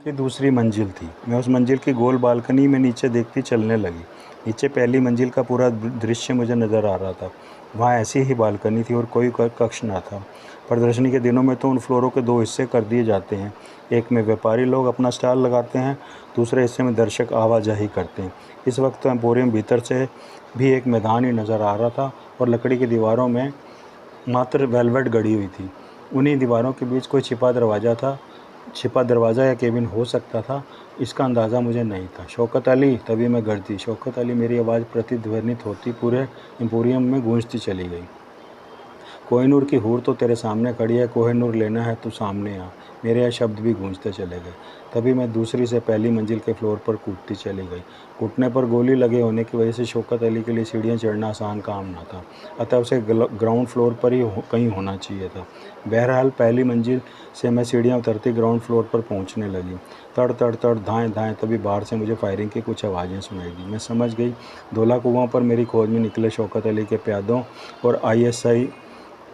की दूसरी मंजिल थी। मैं उस मंजिल की गोल बालकनी में नीचे देखती चलने लगी। नीचे पहली मंजिल का पूरा दृश्य मुझे नज़र आ रहा था। वहाँ ऐसी ही बालकनी थी और कोई कक्ष ना था। प्रदर्शनी के दिनों में तो उन फ्लोरों के दो हिस्से कर दिए जाते हैं। एक में व्यापारी लोग अपना स्टॉल लगाते हैं, दूसरे हिस्से में दर्शक आवाजाही करते हैं। इस वक्त तो एम्पोरियम भीतर से भी एक मैदान ही नज़र आ रहा था और लकड़ी की दीवारों में मात्र वेलवेट गड़ी हुई थी। उन्हीं दीवारों के बीच कोई छिपा दरवाज़ा या केबिन हो सकता था, इसका अंदाज़ा मुझे नहीं था। शौकत अली, तभी मैं गर्जी। शौकत अली, मेरी आवाज़ प्रतिध्वनित होती पूरे एम्पोरियम में गूंजती चली गई। कोहिनूर की हूर तो तेरे सामने खड़ी है, कोहिनूर लेना है तो सामने आ। मेरे यह शब्द भी गूंजते चले गए। तभी मैं दूसरी से पहली मंजिल के फ्लोर पर कूदती चली गई। घुटने पर गोली लगे होने की वजह से शौकत अली के लिए सीढ़ियाँ चढ़ना आसान काम ना था, अतः उसे ग्राउंड फ्लोर पर ही कहीं होना चाहिए था। बहरहाल पहली मंजिल से मैं सीढ़ियाँ उतरती ग्राउंड फ्लोर पर पहुँचने लगी। तड़ तड़ तड़, धाएँ धाएँ। तभी बाहर से मुझे फायरिंग की कुछ आवाज़ें सुनाई दी। मैं समझ गई, धौला कुआं पर मेरी खोज में निकले शौकत अली के प्यादों और ISI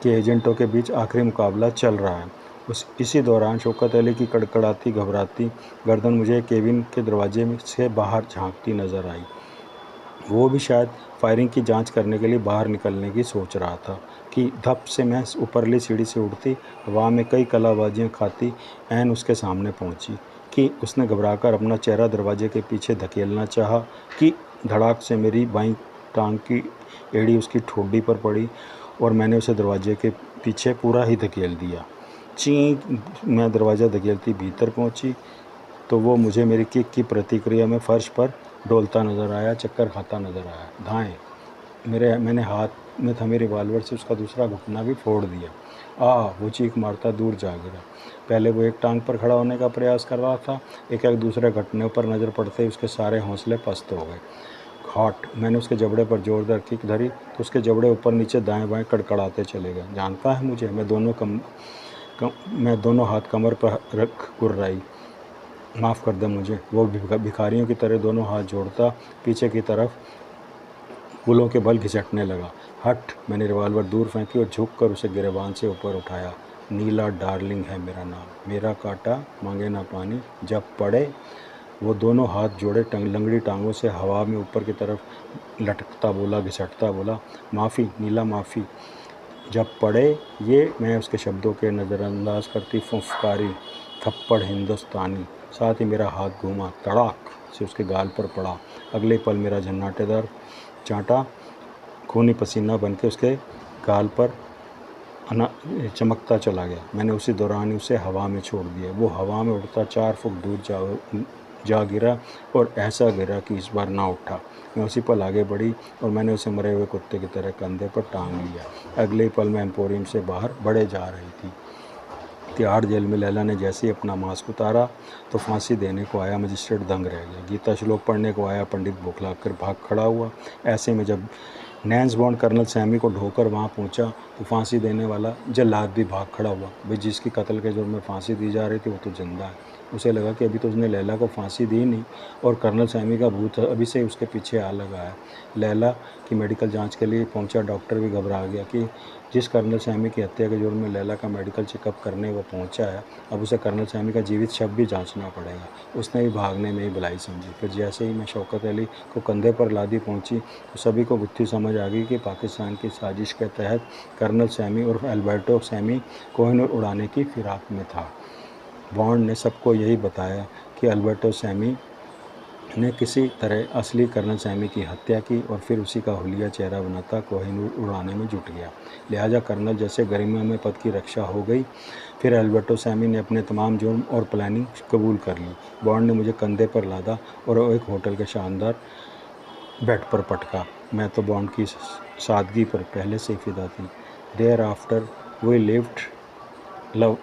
के एजेंटों के बीच आखिरी मुकाबला चल रहा है। इसी दौरान शौकत अली की कड़कड़ाती घबराती गर्दन मुझे केबिन के दरवाजे से बाहर झांकती नजर आई। वो भी शायद फायरिंग की जांच करने के लिए बाहर निकलने की सोच रहा था कि धप से मैं ऊपरली सीढ़ी से उठती, हवा में कई कलाबाजियाँ खाती, ऐन उसके सामने पहुंची कि उसने घबराकर अपना चेहरा दरवाजे के पीछे धकेलना चाहा कि धड़ाक से मेरी बाईं टांग की एड़ी उसकी ठोडी पर पड़ी और मैंने उसे दरवाजे के पीछे पूरा ही धकेल दिया। चीं, मैं दरवाज़ा धकेलती भीतर पहुंची तो वो मुझे मेरी किक की प्रतिक्रिया में फर्श पर डोलता नज़र आया, चक्कर खाता नज़र आया। धाएँ। मैंने हाथ में थमे रिवाल्वर से उसका दूसरा घुटना भी फोड़ दिया। वो चीख मारता दूर जा गिरा। पहले वो एक टांग पर खड़ा होने का प्रयास कर रहा था, एक दूसरे घटने पर नज़र पड़ते ही उसके सारे हौसले पस्त हो गए। घाट। मैंने उसके जबड़े पर जोरदार किक धरी तो उसके जबड़े ऊपर नीचे दाएं बाएं कड़कड़ाते चले गए। जानता है मुझे, मैं दोनों हाथ कमर पर रख गुर्राई। माफ़ कर दे मुझे। वो भिखारियों की तरह दोनों हाथ जोड़ता पीछे की तरफ पुलों के बल घिसटने लगा। हट। मैंने रिवाल्वर दूर फेंकी और झुककर उसे गिरेबान से ऊपर उठाया। नीला डार्लिंग है मेरा नाम, मेरा कांटा मांगे ना पानी, जब पड़े। वो दोनों हाथ जोड़े लंगड़ी टांगों से हवा में ऊपर की तरफ लटकता बोला, घिसटता बोला, माफ़ी नीला, माफ़ी। जब पड़े। ये मैं उसके शब्दों के नज़रअंदाज करती फुफकारी। थप्पड़ हिंदुस्तानी। साथ ही मेरा हाथ घूमा, तड़ाक से उसके गाल पर पड़ा। अगले पल मेरा झन्नाटेदार चांटा खूनी पसीना बनके उसके गाल पर चमकता चला गया। मैंने उसी दौरान उसे हवा में छोड़ दिया। वो हवा में उड़ता 4 फुट दूर जा गिरा और ऐसा गिरा कि इस बार ना उठा। मैं उसी पल आगे बढ़ी और मैंने उसे मरे हुए कुत्ते की तरह कंधे पर टांग लिया। अगले ही पल मैं एम्पोरियम से बाहर बढ़े जा रही थी। तिहाड़ जेल में लैला ने जैसे ही अपना मास्क उतारा तो फांसी देने को आया मजिस्ट्रेट दंग रह गया। गीता श्लोक पढ़ने को आया पंडित बौखला कर भाग खड़ा हुआ। ऐसे में जब नैन्स बॉन्ड कर्नल सैमी को ढोकर वहाँ पहुँचा तो फांसी देने वाला जल्लाद भी भाग खड़ा हुआ। भाई, जिसकी कत्ल के जुर्म में फांसी दी जा रही थी वो तो जिंदा है। उसे लगा कि अभी तो उसने लैला को फांसी दी नहीं और कर्नल सैमी का भूत अभी से उसके पीछे आ लगा है। लैला की मेडिकल जांच के लिए पहुंचा डॉक्टर भी घबरा गया कि जिस कर्नल सैमी की हत्या के जुर्म में लैला का मेडिकल चेकअप करने वो पहुंचा है, अब उसे कर्नल सैमी का जीवित शव भी जांचना पड़ेगा। उसने भी भागने में ही भलाई समझी। फिर जैसे ही मैं शौकत अली को कंधे पर लादी पहुंची तो सभी को गुत्थी समझ आ गई कि पाकिस्तान की साजिश के तहत कर्नल सैमी और अल्बर्टो सैमी कोहिनूर उड़ाने की फिराक में था। बॉन्ड ने सबको यही बताया कि अल्बर्टो सैमी ने किसी तरह असली कर्नल सैमी की हत्या की और फिर उसी का हुलिया चेहरा बनाता कोहिनूर उड़ाने में जुट गया। लिहाजा कर्नल जैसे गरिमामय पद की रक्षा हो गई। फिर अल्बर्टो सैमी ने अपने तमाम जुर्म और प्लानिंग कबूल कर ली। बॉन्ड ने मुझे कंधे पर लादा और एक होटल के शानदार बेड पर पटका। मैं तो बॉन्ड की सादगी पर पहले से ही फिदा थी। Thereafter we lived love